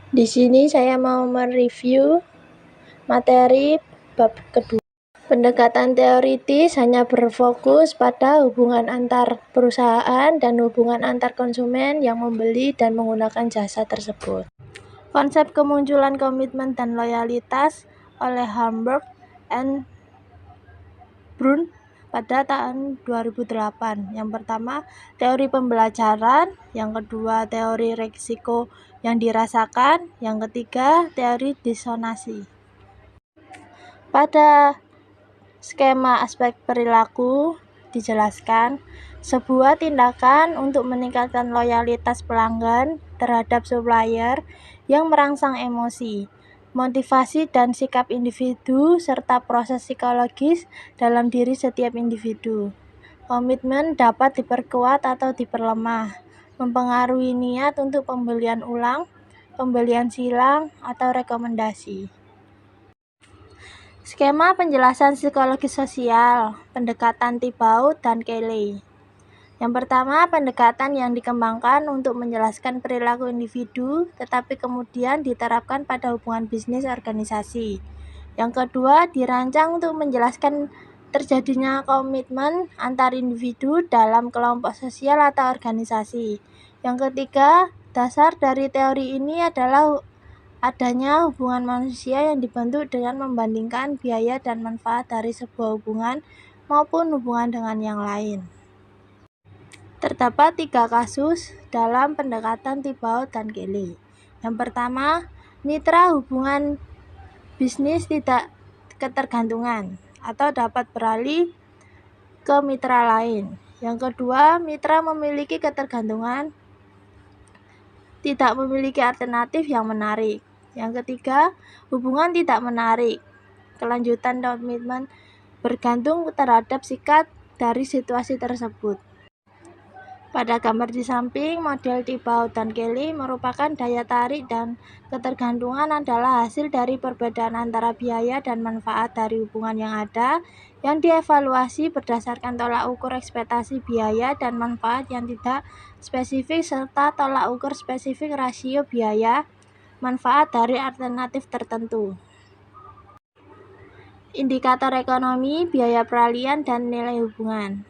Di sini saya mau mereview materi bab kedua. Pendekatan teoritis hanya berfokus pada hubungan antar perusahaan dan hubungan antar konsumen yang membeli dan menggunakan jasa tersebut. Konsep kemunculan komitmen dan loyalitas oleh Hamburg and Brun pada tahun 2008. Yang pertama, teori pembelajaran, yang kedua, teori risiko yang dirasakan, yang ketiga, teori disonansi. Pada skema aspek perilaku dijelaskan, sebuah tindakan untuk meningkatkan loyalitas pelanggan terhadap supplier yang merangsang emosi, motivasi dan sikap individu, serta proses psikologis dalam diri setiap individu. Komitmen dapat diperkuat atau diperlemah, mempengaruhi niat untuk pembelian ulang, pembelian silang, atau rekomendasi. Skema penjelasan psikologi sosial, pendekatan Thibault dan Kelly. Yang pertama, pendekatan yang dikembangkan untuk menjelaskan perilaku individu, tetapi kemudian diterapkan pada hubungan bisnis organisasi. Yang kedua, dirancang untuk menjelaskan terjadinya komitmen antar individu dalam kelompok sosial atau organisasi. Yang ketiga, dasar dari teori ini adalah adanya hubungan manusia yang dibentuk dengan membandingkan biaya dan manfaat dari sebuah hubungan maupun hubungan dengan yang lain. Terdapat 3 kasus dalam pendekatan Thibault dan Kelly. Yang pertama, mitra hubungan bisnis tidak ketergantungan atau dapat beralih ke mitra lain. Yang kedua, mitra memiliki ketergantungan, tidak memiliki alternatif yang menarik. Yang ketiga, hubungan tidak menarik. Kelanjutan komitmen bergantung terhadap sikap dari situasi tersebut. Pada gambar di samping, model Thibault dan Kelly merupakan daya tarik dan ketergantungan adalah hasil dari perbedaan antara biaya dan manfaat dari hubungan yang ada, yang dievaluasi berdasarkan tolak ukur ekspektasi biaya dan manfaat yang tidak spesifik serta tolak ukur spesifik rasio biaya manfaat dari alternatif tertentu. Indikator ekonomi, biaya peralihan, dan nilai hubungan.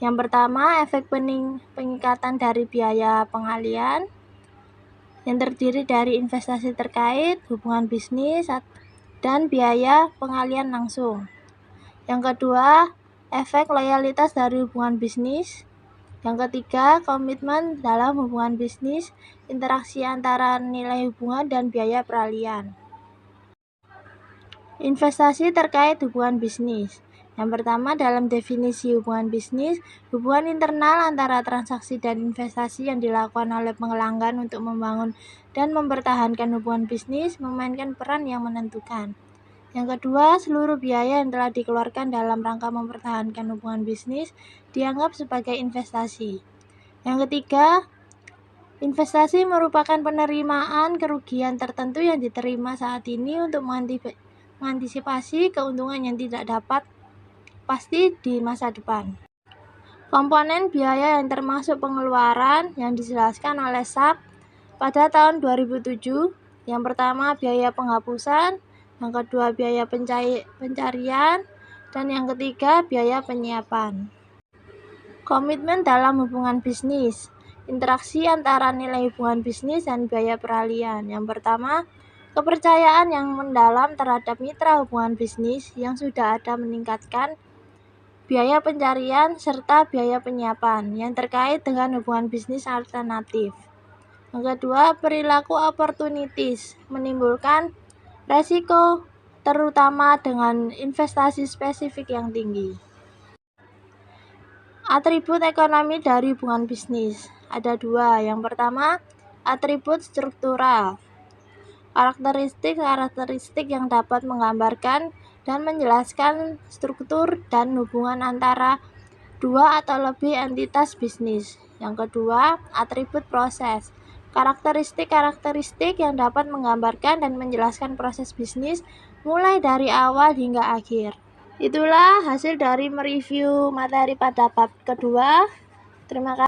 Yang pertama, efek pengikatan dari biaya pengalian yang terdiri dari investasi terkait, hubungan bisnis, dan biaya pengalian langsung. Yang kedua, efek loyalitas dari hubungan bisnis. Yang ketiga, komitmen dalam hubungan bisnis, interaksi antara nilai hubungan dan biaya peralihan. Investasi terkait hubungan bisnis. Yang pertama, dalam definisi hubungan bisnis, hubungan internal antara transaksi dan investasi yang dilakukan oleh pelanggan untuk membangun dan mempertahankan hubungan bisnis memainkan peran yang menentukan. Yang kedua, seluruh biaya yang telah dikeluarkan dalam rangka mempertahankan hubungan bisnis dianggap sebagai investasi. Yang ketiga, investasi merupakan penerimaan kerugian tertentu yang diterima saat ini untuk mengantisipasi keuntungan yang tidak dapat pasti di masa depan. Komponen biaya yang termasuk pengeluaran yang dijelaskan oleh SAP pada tahun 2007. Yang pertama, biaya penghapusan, yang kedua, biaya pencarian, dan yang ketiga, biaya penyiapan. Komitmen dalam hubungan bisnis. Interaksi antara nilai hubungan bisnis dan biaya peralihan. Yang pertama, kepercayaan yang mendalam terhadap mitra hubungan bisnis yang sudah ada meningkatkan biaya pencarian serta biaya penyiapan yang terkait dengan hubungan bisnis alternatif. Yang kedua, perilaku opportunities menimbulkan resiko terutama dengan investasi spesifik yang tinggi. Atribut ekonomi dari hubungan bisnis ada 2. Yang pertama, atribut struktural. Karakteristik yang dapat menggambarkan dan menjelaskan struktur dan hubungan antara 2 atau lebih entitas bisnis. Yang kedua, atribut proses. Karakteristik yang dapat menggambarkan dan menjelaskan proses bisnis mulai dari awal hingga akhir. Itulah hasil dari mereview materi pada bab kedua. Terima kasih.